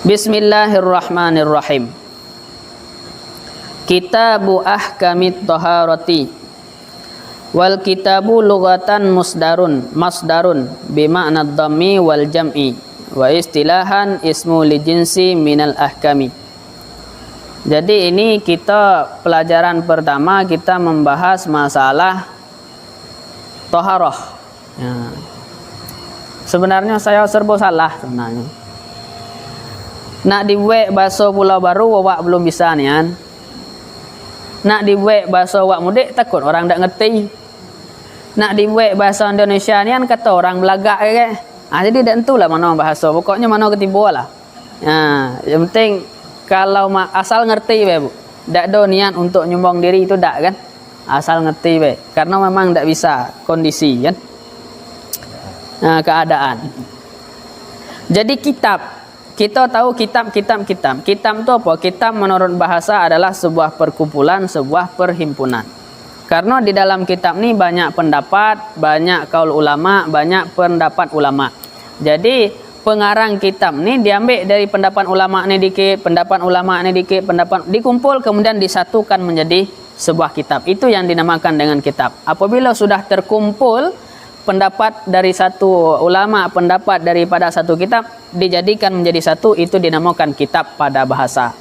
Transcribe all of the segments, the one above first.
Bismillahirrahmanirrahim. Kitabu ahkamit taharati. Wal kitabu lughatan masdarun bima'na dhammi wal jam'i wa istilahan ismu li jinsi minal ahkami. Jadi ini kita pelajaran pertama kita membahas masalah taharah. Ya. Sebenarnya saya serba salah sebenarnya. Nak dibuat bahasa Pulau Baru awak belum bisa nian. Nak dibuat bahasa awak mudik takut orang tak ngerti. Nak dibuat bahasa Indonesia nian kata orang belagak ke. Jadi tak tentulah mana bahasa. Pokoknya mana ketiba lah. Yang penting kalau asal ngerti be, Bu. Tak ada niat untuk nyumbang diri itu tak kan? Asal ngerti be. Karena memang tak bisa kondisi kan? Keadaan. Jadi kitab. Kita tahu kitab. Kitab itu apa? Kitab menurut bahasa adalah sebuah perkumpulan, sebuah perhimpunan. Karena di dalam kitab ini banyak pendapat, banyak kaul ulama, banyak pendapat ulama. Jadi pengarang kitab ini diambil dari pendapat ulama ini dikit, pendapat ulama ini dikit, pendapat dikumpul kemudian disatukan menjadi sebuah kitab. Itu yang dinamakan dengan kitab. Apabila sudah terkumpul pendapat dari satu ulama, pendapat daripada satu kitab dijadikan menjadi satu, itu dinamakan kitab pada bahasa.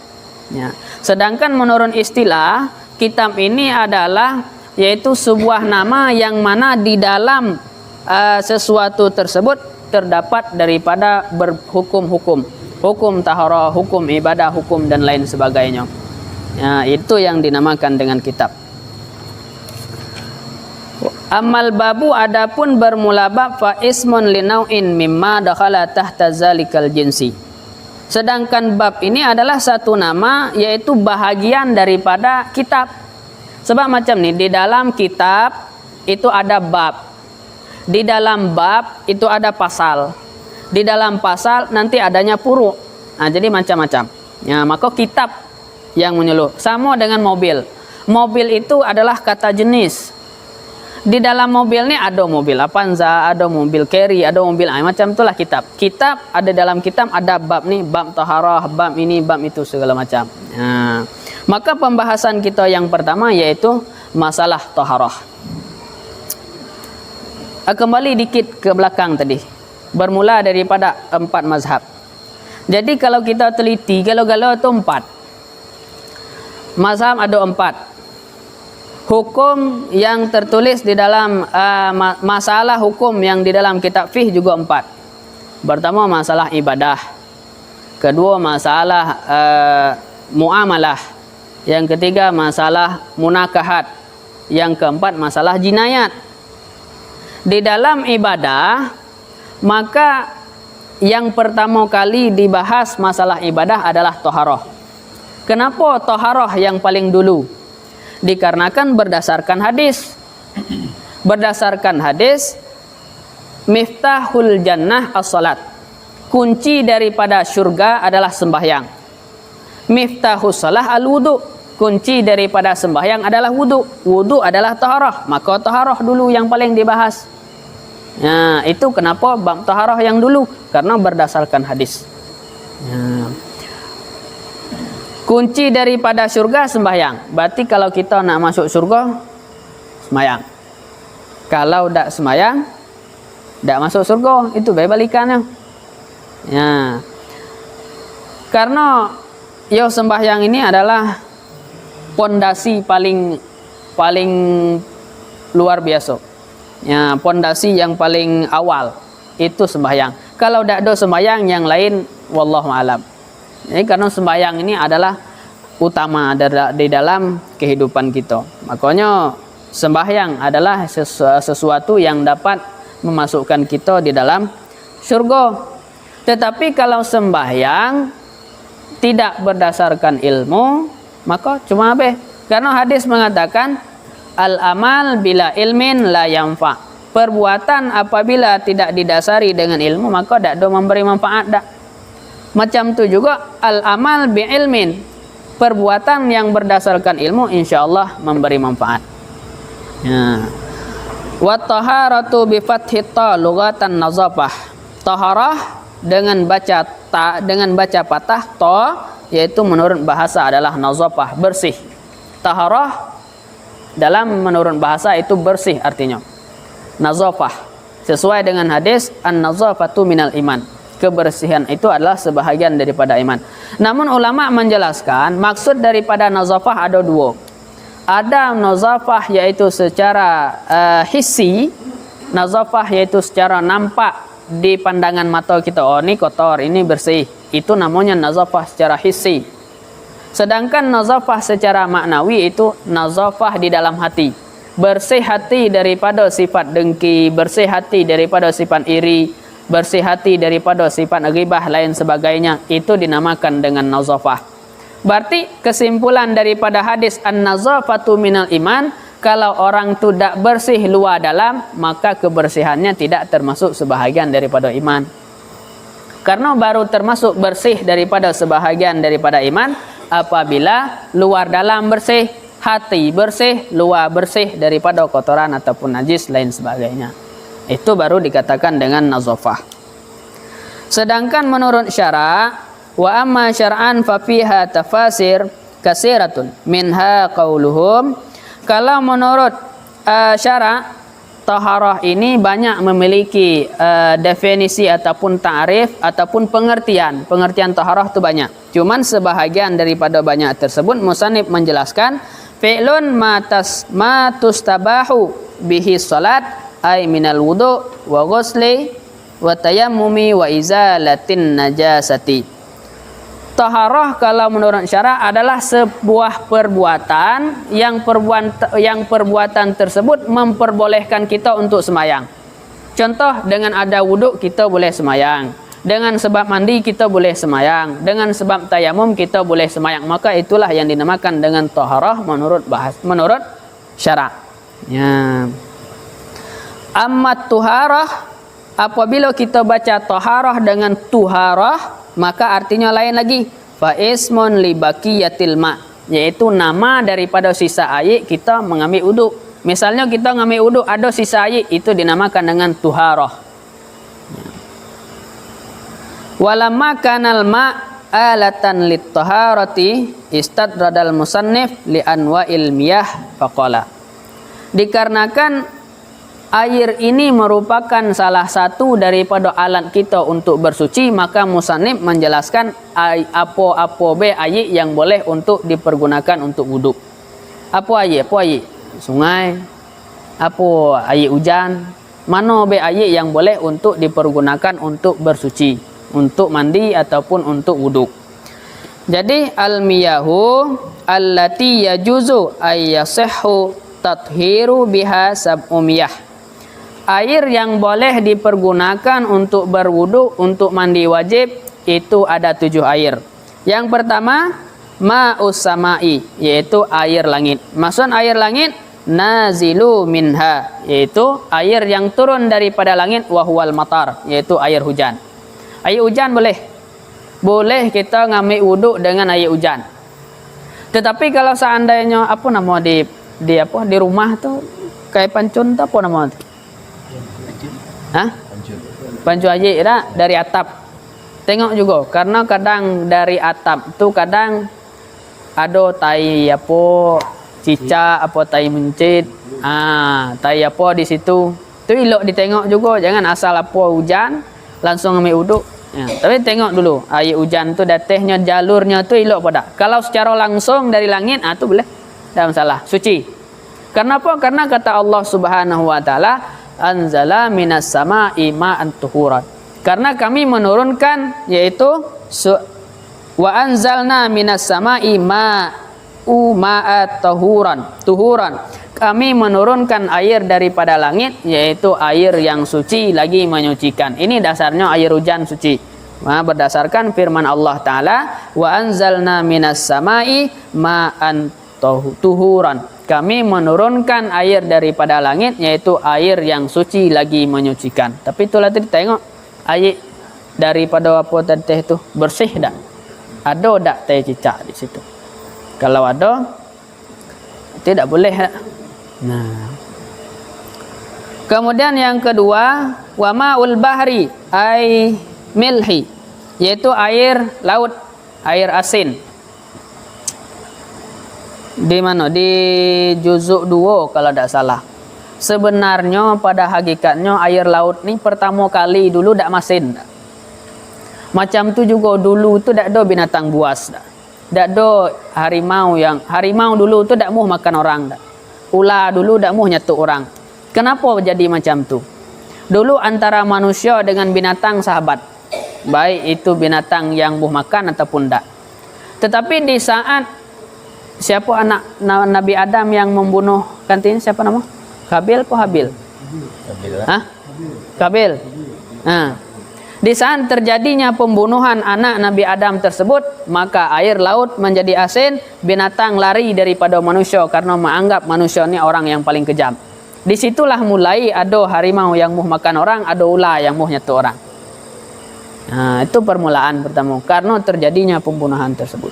Ya. Sedangkan menurut istilah, kitab ini adalah yaitu sebuah nama yang mana di dalam sesuatu tersebut terdapat daripada berhukum-hukum, hukum taharah, hukum ibadah, hukum dan lain sebagainya. Ya, itu yang dinamakan dengan kitab. Amal babu adapun bermula bab fa ismun linau'in mimma dakhala tahta zalikal jinsi. Sedangkan bab ini adalah satu nama yaitu bahagian daripada kitab. Sebab macam ni di dalam kitab itu ada bab. Di dalam bab itu ada pasal. Di dalam pasal nanti adanya furu'. Jadi macam-macam. Ya, maka kitab yang menyeluruh. Sama dengan mobil. Mobil itu adalah kata jenis. Di dalam mobil ni ada mobil Avanza, ada mobil Carry, ada mobil macam itulah kitab. Kitab ada dalam kitab ada bab ni, bab taharah, bab ini, bab itu segala macam. Maka pembahasan kita yang pertama yaitu masalah taharah. Kembali dikit ke belakang tadi. Bermula daripada 4 mazhab. Jadi kalau kita teliti, galau-galau itu 4. Mazhab ada 4. Hukum yang tertulis di dalam masalah hukum yang di dalam kitab fiqh juga 4. Pertama masalah ibadah. Kedua masalah muamalah. Yang ketiga masalah munakahat. Yang keempat masalah jinayat. Di dalam ibadah maka yang pertama kali dibahas masalah ibadah adalah taharah. Kenapa taharah yang paling dulu? Dikarenakan berdasarkan hadis. Berdasarkan hadis miftahul jannah as-salat. Kunci daripada syurga adalah sembahyang. Miftahus salah al-wudu. Kunci daripada sembahyang adalah wudu. Wudu adalah taharah. Maka taharah dulu yang paling dibahas. Nah, itu kenapa bab taharah yang dulu? Karena berdasarkan hadis. Kunci daripada syurga sembahyang. Berarti kalau kita nak masuk syurga, sembahyang. Kalau tak sembahyang, tak masuk syurga. Itu baik balikannya. Ya. Karena sembahyang ini adalah pondasi paling luar biasa. Ya, pondasi yang paling awal itu sembahyang. Kalau tak ada sembahyang, yang lain wallahu alam. Jadi karena sembahyang ini adalah utama di dalam kehidupan kita. Makanya sembahyang adalah sesuatu yang dapat memasukkan kita di dalam syurga. Tetapi kalau sembahyang tidak berdasarkan ilmu, maka cuma habis. Karena hadis mengatakan al-amal bila ilmin la yanfa. Perbuatan apabila tidak didasari dengan ilmu maka tak ada memberi manfaat dak. Macam tu juga al-amal bi ilmin. Perbuatan yang berdasarkan ilmu insyaallah memberi manfaat. Ya. Wa taharatu bi fathi ta lughatan nazafah. Taharah dengan baca ta, dengan baca patah to, yaitu menurut bahasa adalah nazafah, bersih. Taharah dalam menurut bahasa itu bersih artinya. Nazafah sesuai dengan hadis an-nazafatu minal iman. Kebersihan itu adalah sebahagian daripada iman. Namun ulama menjelaskan maksud daripada nazafah ada dua. Ada nazafah yaitu secara hissi, nazafah yaitu secara nampak di pandangan mata kita, oh ini kotor, ini bersih. Itu namanya nazafah secara hissi. Sedangkan nazafah secara maknawi itu nazafah di dalam hati. Bersih hati daripada sifat dengki, bersih hati daripada sifat iri, bersih hati daripada sifat ghibah lain sebagainya. Itu dinamakan dengan nazafah. Berarti kesimpulan daripada hadis an-nazafatu minal iman, kalau orang tu tak bersih luar dalam, maka kebersihannya tidak termasuk sebahagian daripada iman. Karena baru termasuk bersih daripada sebahagian daripada iman apabila luar dalam bersih, hati bersih, luar bersih daripada kotoran ataupun najis lain sebagainya. Itu baru dikatakan dengan nazafah. Sedangkan menurut syara, wa amma syar'an fa fiha tafasir kasiratun minha qauluhum. Kalau menurut syara, taharah ini banyak memiliki definisi ataupun ta'rif ataupun pengertian. Pengertian taharah itu banyak. Cuman sebahagian daripada banyak tersebut musannif menjelaskan fi'lun ma tustabahu bihi salat ay minal wudu wa ghusli wa tayammumi wa izalatin najasati. Taharah kalau menurut syara adalah sebuah perbuatan yang perbuatan tersebut memperbolehkan kita untuk semayang. Contoh, dengan ada wuduk kita boleh semayang, dengan sebab mandi kita boleh semayang, dengan sebab tayamum kita boleh semayang. Maka itulah yang dinamakan dengan taharah menurut syara. Ya. Amma tuharah, apabila kita baca taharah dengan tuharah, maka artinya lain lagi. Fa ismun li baqiyatil ma, yaitu nama daripada sisa air kita mengambil wuduk. Misalnya kita mengambil wuduk ada sisa air, itu dinamakan dengan tuharah. Walamma kanal ma alatan lit taharati istadradal musannif li anwa'il miyah faqala. Dikarenakan air ini merupakan salah satu daripada alat kita untuk bersuci, maka musannif menjelaskan apa-apa air yang boleh untuk dipergunakan untuk wuduk. Apa air? Apa air? Sungai? Apa air hujan? Mana air yang boleh untuk dipergunakan untuk bersuci, untuk mandi ataupun untuk wuduk. Jadi al-miyahu allati yajuzu ay yasihhu tathiru biha sab'umiyah. Air yang boleh dipergunakan untuk berwuduk, untuk mandi wajib, itu ada 7 air. Yang pertama, ma'us samai, yaitu air langit. Maksud air langit, nazilu minha, yaitu air yang turun daripada langit, wahwal matar, yaitu air hujan. Air hujan boleh. Boleh kita ngambil wuduk dengan air hujan. Tetapi kalau seandainya di rumah tu kayak pancun tu apa nama tu? Pancun air dah dari atap. Tengok juga, karena kadang dari atap tu kadang ada tai cicak tai mencit, tai di situ. Tu elok ditengok juga, jangan asal hujan langsung ambil wuduk. Ya, tapi tengok dulu air hujan tu datangnya jalurnya tu elok pada. Kalau secara langsung dari langit, tu boleh. Tak masalah, suci. Kenapa? Karena kata Allah Subhanahu wa taala, anzala minas sama'i ma'an tuhuran. Karena kami menurunkan, yaitu wa anzalna minas sama'i ma'at tuhuran. Kami menurunkan air daripada langit, yaitu air yang suci lagi menyucikan. Ini dasarnya air hujan suci. Berdasarkan firman Allah Ta'ala, wa anzalna minas sama'i ma'an tuhuran. Kami menurunkan air daripada langit, yaitu air yang suci lagi menyucikan. Tapi itulah tadi tengok air daripada apa tadi itu bersih tak? Ada tak tai cicak di situ? Kalau ada, tidak boleh. Nah. Kemudian yang kedua, wa ma'ul bahri ay milhi, yaitu air laut, air asin. Di mana? Di juzuk 2 kalau tidak salah. Sebenarnya pada hakikatnya air laut ni pertama kali dulu tak masin. Macam tu juga dulu tu tak ada binatang buas. Tak ada harimau dulu tu tak mau makan orang. Ular dulu tak mau nyatuk orang. Kenapa jadi macam tu? Dulu antara manusia dengan binatang sahabat. Baik itu binatang yang buh makan ataupun tak. Tetapi di saat siapa anak Nabi Adam yang membunuh kantin, siapa nama? Kabil atau Habil? Kabil. Hah? Kabil. Nah, di saat terjadinya pembunuhan anak Nabi Adam tersebut, maka air laut menjadi asin, binatang lari daripada manusia karena menganggap manusia ini orang yang paling kejam. Disitulah mulai ada harimau yang mau makan orang, ada ular yang mau nyatuk orang. Nah, itu permulaan pertama karena terjadinya pembunuhan tersebut.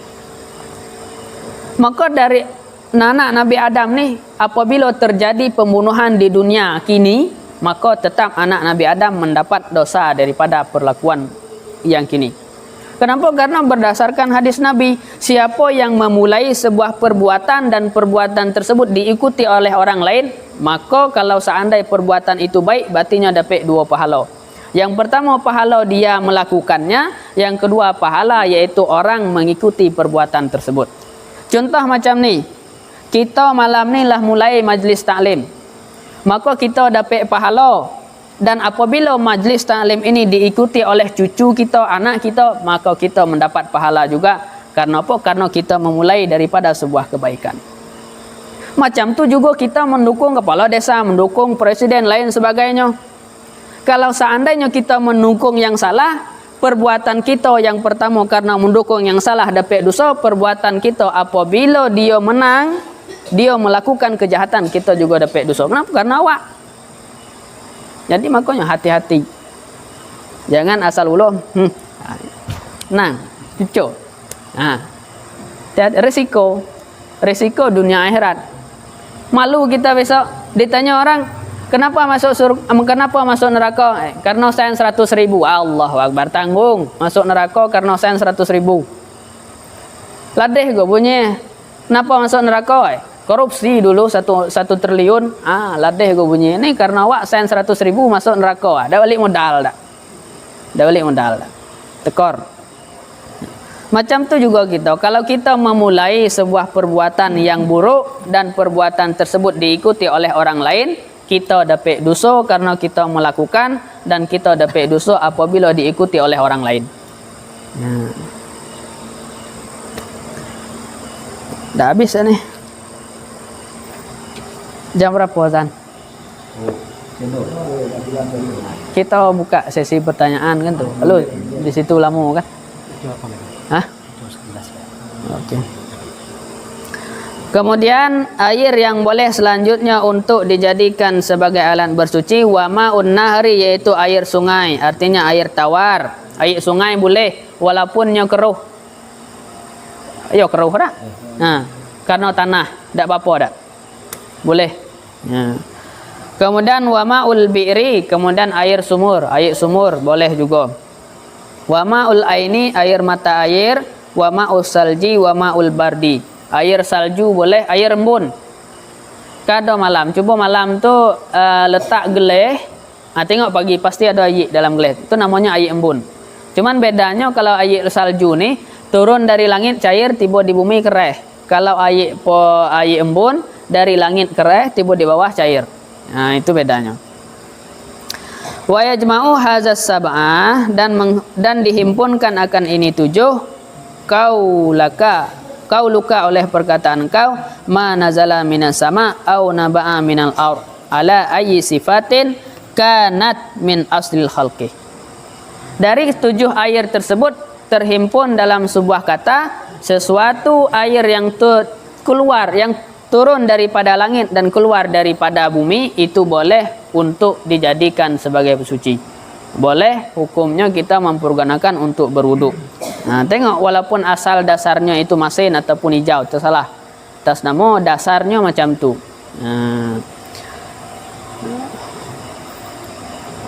Maka dari anak Nabi Adam nih, apabila terjadi pembunuhan di dunia kini, maka tetap anak Nabi Adam mendapat dosa daripada perlakuan yang kini. Kenapa? Karena berdasarkan hadis Nabi, siapa yang memulai sebuah perbuatan dan perbuatan tersebut diikuti oleh orang lain, maka kalau seandainya perbuatan itu baik, berartinya dapat 2 pahala. Yang pertama pahala dia melakukannya, yang kedua pahala yaitu orang mengikuti perbuatan tersebut. Contoh macam ni, kita malam ni lah mulai majlis taklim, maka kita dapat pahala. Dan apabila majlis taklim ini diikuti oleh cucu kita, anak kita, maka kita mendapat pahala juga. Karena apa? Karena kita memulai daripada sebuah kebaikan. Macam tu juga kita mendukung kepala desa, mendukung presiden lain sebagainya. Kalau seandainya kita mendukung yang salah, perbuatan kita yang pertama karena mendukung yang salah dapat dosa. Perbuatan kita apabila dia menang, dia melakukan kejahatan, kita juga dapat dosa. Kenapa? Karena awak. Jadi makanya hati-hati. Jangan asal ulum. Nah, cucu. Nah, resiko dunia akhirat. Malu kita besok ditanya orang, kenapa masuk neraka? Karena saya 100.000. Allahu Akbar, tanggung. Masuk neraka karena saya 100.000. Ladeh gue bunyi. Kenapa masuk neraka? Korupsi dulu 1 triliun. Ladeh gue bunyi. Ini karena awak sen 100.000 masuk neraka. Dah balik modal dah. Tekor. Macam tu juga kita. Kalau kita memulai sebuah perbuatan yang buruk dan perbuatan tersebut diikuti oleh orang lain, kita dapat dosa karena kita melakukan, dan kita dapat dosa apabila diikuti oleh orang lain. Dah habis nih. Jam berapa Zan? Kita buka sesi pertanyaan kan tuh. Lalu di situ lama kan? Hah? Oke. Kemudian air yang boleh selanjutnya untuk dijadikan sebagai alat bersuci, wa ma'un nahri, yaitu air sungai, artinya air tawar. Air sungai boleh walaupunnya keruh. Ayo keruh dah. Nah, karena tanah, tak apa-apa dak. Boleh. Ya. Kemudian wa ma'ul bi'ri, kemudian air sumur boleh juga. Wa ma'ul aini, air mata air, wa ma'ul salji, wa ma'ul bardi. Air salju boleh, air embun. Kada malam, cuba malam tu letak geleh. Tengok pagi pasti ada air dalam geleh. Itu namanya air embun. Cuman bedanya kalau air salju ni turun dari langit cair, tiba di bumi kereh. Kalau air embun dari langit kereh, tiba di bawah cair. Nah, itu bedanya. Wa yajma'u hadzas sab'ah, dan dihimpunkan akan ini 7, kauluka oleh perkataan kau, ma nazala minas sama au naba'a minal ard ala ayyi sifatin kanat min aslil khalqi. Dari 7 air tersebut terhimpun dalam sebuah kata, sesuatu air yang keluar, yang turun daripada langit dan keluar daripada bumi, itu boleh untuk dijadikan sebagai suci. Boleh hukumnya kita mempergunakan untuk berwudu. Nah, tengok walaupun asal dasarnya itu masin ataupun hijau, tersalah. Atas nama dasarnya macam tu.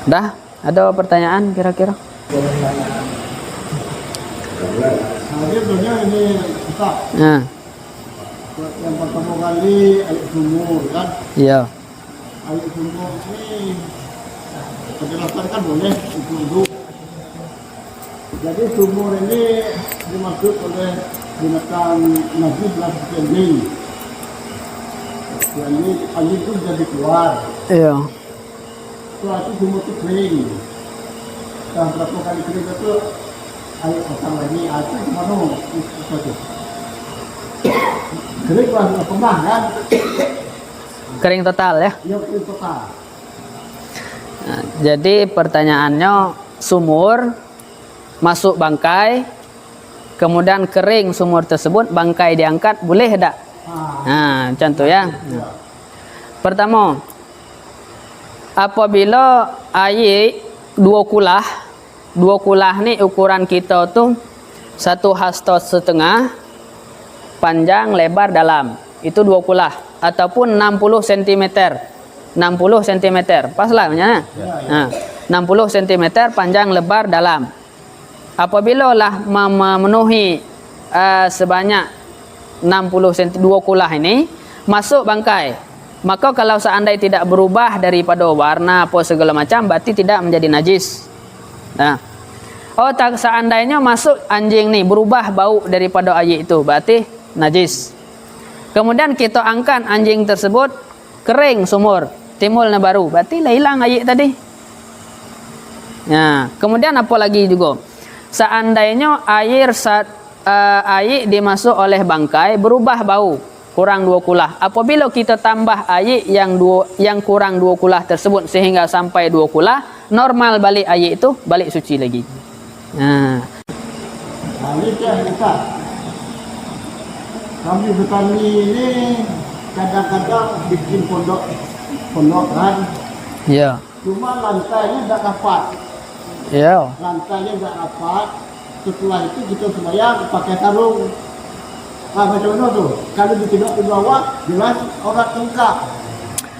Dah, ada pertanyaan kira-kira? Nah, dia sebenarnya ini Ustaz. Nah, Yang pertama kali air sumur kan. iya. Air sumur ini penjelasan kan boleh itu dulu. Jadi sumur ini dimaksud oleh binatang najis dan sekending. Jadi air itu jadi keluar. Iya. Setelah itu sumur itu kering. Setelah berapa kali kering itu air pasang lagi. Itu gimana? Itu kering lah, nggak pernah kan? Kering total ya. Iya, kering total. Nah, jadi pertanyaannya, sumur masuk bangkai, kemudian kering sumur tersebut, bangkai diangkat, boleh tak? Nah, contoh ya. Nah. Pertama, apabila air dua kulah nih ukuran kita tuh 1,5 hasta, panjang, lebar, dalam. Itu 2 kulah ataupun 60 cm. 60 cm. Pas lah ya. Nah, 60 cm panjang, lebar, dalam. Apabila lah memenuhi sebanyak 60 cm 2 kulah ini masuk bangkai, maka kalau seandainya tidak berubah daripada warna apa segala macam, berarti tidak menjadi najis. Nah, tak seandainya masuk anjing nih berubah bau daripada air itu, berarti najis. Kemudian kita angkat anjing tersebut, kering sumur, timbulnya baru, berarti lah hilang air tadi. Nah, kemudian apa lagi juga? Seandainya air dimasuk oleh bangkai berubah bau, kurang 2 kulah. Apabila kita tambah air yang kurang 2 kulah tersebut sehingga sampai 2 kulah, normal balik air itu, balik suci lagi. Nah, Ini kita. Kami petani ini kadang-kadang bikin pondok kan. iya. Cuma lantainya tidak rapat. Iya. Lantainya tidak rapat. Setelah itu kita sembahyang pakai sarung. Nah, contoh tuh, kalau ditengok di bawah, jelas orang tengkap.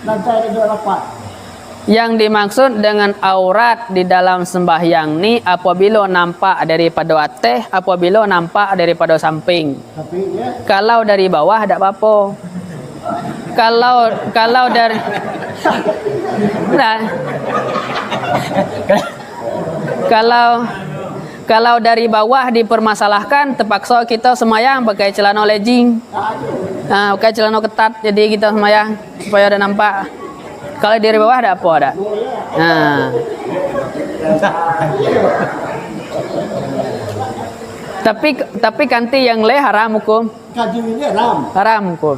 Lantainya tidak rapat. Yang dimaksud dengan aurat di dalam sembahyang ni apabila nampak daripada atas, apabila nampak daripada samping. Tapi ya, Kalau dari bawah tidak apa-apa. Kalau dari nah, kalau dari bawah dipermasalahkan, terpaksa kita sembahyang pakai celana legging. Nah, pakai celana ketat, jadi kita sembahyang supaya ada nampak. Kalau dari bawah ada apa ada? Nah. Tapi kanti yang le haram hukum. kaji ini ram. Haram hukum.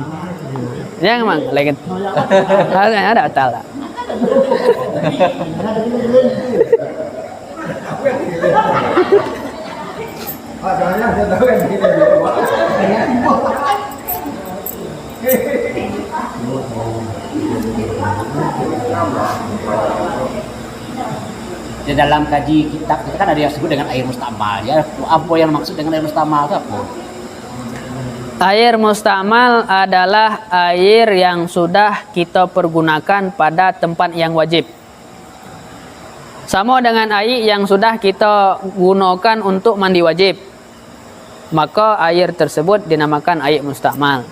Yang memang lagi. Ada batal. Di dalam kaji kitab itu kan ada yang disebut dengan air mustamal ya. Apa yang maksud dengan air mustamal itu apa? Air mustamal adalah air yang sudah kita pergunakan pada tempat yang wajib. Sama dengan air yang sudah kita gunakan untuk mandi wajib. Maka air tersebut dinamakan air mustamal.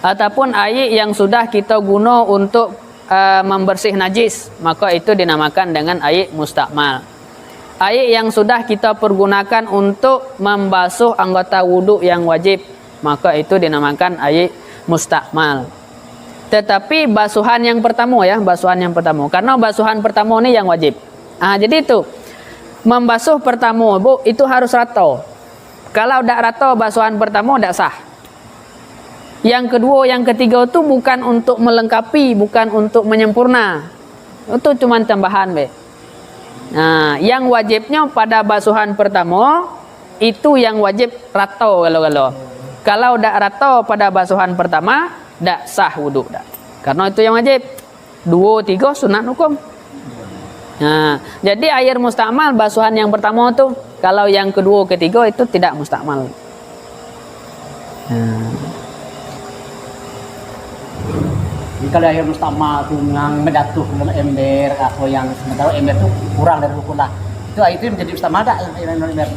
Ataupun air yang sudah kita guna untuk membersih najis, maka itu dinamakan dengan air mustakmal. Air yang sudah kita pergunakan untuk membasuh anggota wudhu yang wajib, maka itu dinamakan air mustakmal. Tetapi basuhan yang pertama ya, basuhan yang pertama. Karena basuhan pertama ini yang wajib. Jadi itu membasuh pertama, Bu, itu harus rata. Kalau tidak rata basuhan pertama tidak sah. Yang kedua, yang ketiga itu bukan untuk melengkapi, bukan untuk menyempurna. Itu cuma tambahan, Be. Nah, yang wajibnya pada basuhan pertama itu yang wajib rata kalau. Kalau tidak rata pada basuhan pertama, tidak sah wudhu. Karena itu yang wajib. 2, 3 sunat hukum. Nah, jadi air mustakmal basuhan yang pertama itu. Kalau yang kedua, ketiga itu tidak mustakmal. Kalau air mustamal itu yang menjatuh dalam ember atau yang sementara ember itu kurang dari 2 kulah, Itu menjadi mustakmal tak yang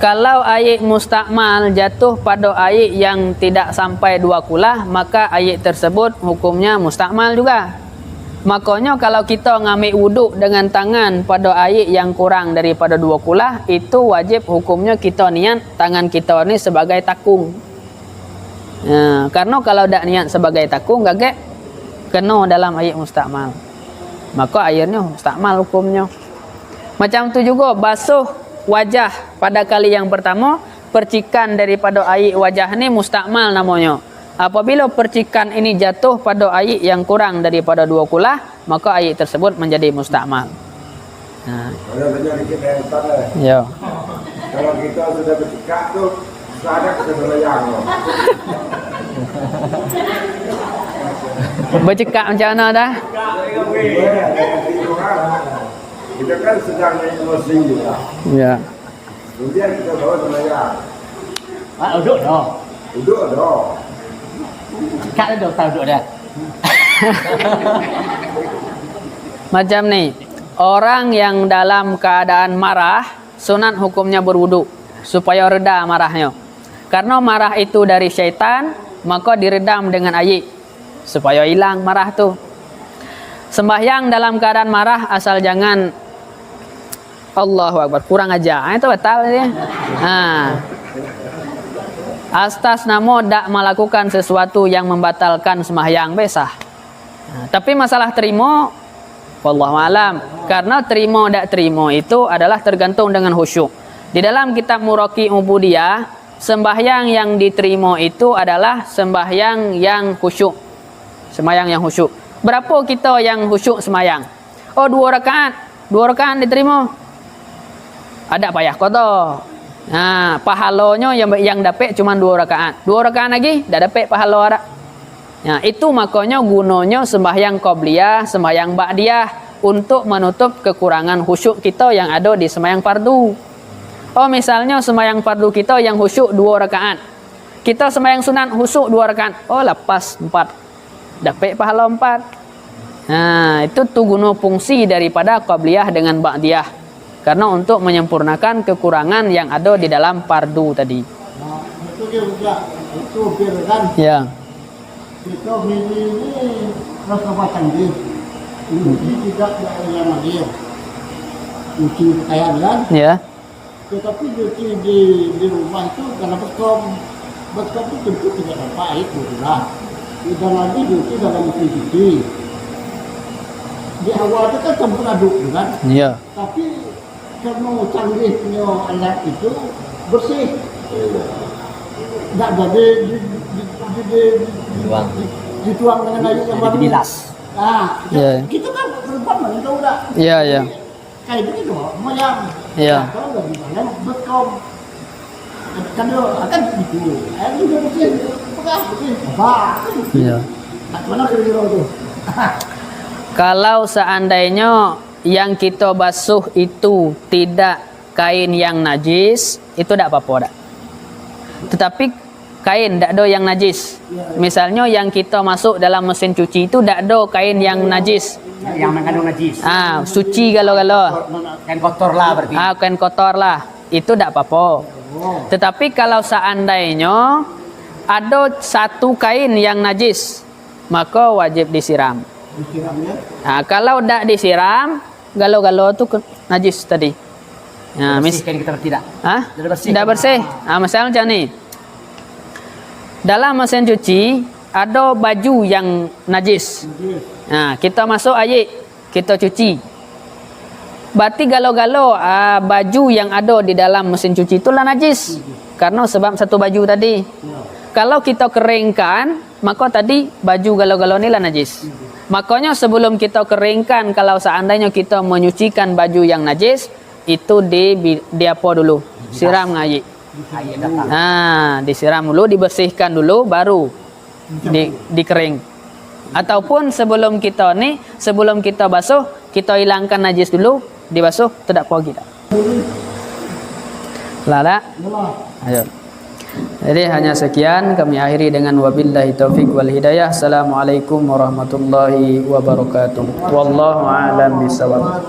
Kalau air mustakmal jatuh pada air yang tidak sampai 2 kulah, maka air tersebut hukumnya mustakmal juga. Makanya kalau kita ngambil wuduk dengan tangan pada air yang kurang daripada 2 kulah, itu wajib hukumnya kita niat tangan kita ni sebagai takung. Karena kalau tak niat sebagai takung, gagak kena dalam air mustakmal. Maka airnya mustakmal hukumnya. Macam tu juga basuh wajah pada kali yang pertama, percikan daripada air wajah ni mustakmal namanya. Apabila percikan ini jatuh pada air yang kurang daripada 2 kulah, maka air tersebut menjadi mustakmal. Ada banyak dikit yang tanda. Ya. Kalau kita sudah bercakap tu, sadar kita melayang. Bercakap macam mana dah? Kita kan sedang emosi juga. Ya. Kemudian kita bawa melayang. Duduk dah. Duduk dah. Cakap dah tahu duduk dah. Macam ni, orang yang dalam keadaan marah, sunat hukumnya berwuduk supaya reda marahnya. Karena marah itu dari syaitan, maka diredam dengan air supaya hilang marah tu. Sembahyang dalam keadaan marah asal jangan Allahu Akbar, kurang ajar. Itu batal dia. Atas nama tak melakukan sesuatu yang membatalkan sembahyang besah. Tapi masalah terima, wallahu alam. Karena terima tak terima itu adalah tergantung dengan khusyuk. Di dalam kitab Muraqi Ubudiyah, sembahyang yang diterima itu adalah sembahyang yang khusyuk. Sembahyang yang khusyuk. Berapa kita yang khusyuk sembahyang? Oh, 2 rakaat. 2 rakaat diterima. Ada payah qada. Pahalanya yang dapat cuma 2 rakaat. 2 rakaat lagi dah dapat pahala dak. Itu makanya gunanya sembahyang qabliyah, sembahyang ba'diyah untuk menutup kekurangan khusyuk kita yang ada di sembahyang fardu. Oh, misalnya sembahyang fardu kita yang khusyuk 2 rakaat. Kita sembahyang sunat khusyuk 2 rakaat. Oh, lepas 4. Dapat pahala 4. Itu tu guna fungsi daripada qabliyah dengan ba'diyah. Karena untuk menyempurnakan kekurangan yang ada di dalam fardu tadi. Itu dia juga. Itu biar kan. Ya. Kita milih ini rasa batang dia. Ini tidak yang lagi. Cuci pakaian kan. Ya. Tetapi cuci di rumah itu dalam baskom. Baskom itu tentu tidak dapat air lah. Dan lagi cuci dalam mesin cuci. Di awal itu kan campur aduk kan. Ya. Tapi karena canggihnya alat itu bersih. Tak jadi dituang dengan air yang baru. Dibilas. Ya. Kita kan perempuan mana tahu tak? Ya, ya. Kayak begitu, moyang. Ya. Kalau dari mana bekom. Kan dia akan begitu. Air juga bersih. Bekas bersih. Ya. Tak mana kira-kira tu. Kalau seandainya yang kita basuh itu tidak kain yang najis, itu tak apa-apa tak. Tetapi kain tak ada yang najis. Misalnya yang kita masuk dalam mesin cuci itu tak ada kain yang najis. Yang mengandung najis. Suci galo-galo. Kain kotor lah berarti. Kain kotor lah. Itu tak apa-apa. Tetapi kalau seandainya ada satu kain yang najis, maka wajib disiram. Kalau tak disiram, galo-galo tu najis tadi. Bersihkan kita tidak. Dah bersih. Misalnya macam ni. Dalam mesin cuci ada baju yang najis. Kita masuk air, kita cuci. Berarti galo-galo baju yang ada di dalam mesin cuci itulah najis. Karena sebab satu baju tadi. Kalau kita keringkan, maka tadi baju galo-galo ni lah najis. Makanya sebelum kita keringkan, kalau seandainya kita menyucikan baju yang najis, itu di apa dulu? Siram dengan air. Disiram dulu, dibersihkan dulu, baru dikering. Ataupun sebelum kita basuh, kita hilangkan najis dulu, dibasuh, tidak apa kita. Lala. Ayo. Jadi hanya sekian, kami akhiri dengan wabillahi taufik wal hidayah. Assalamualaikum warahmatullahi wabarakatuh. Wallahu a'lam bishawab.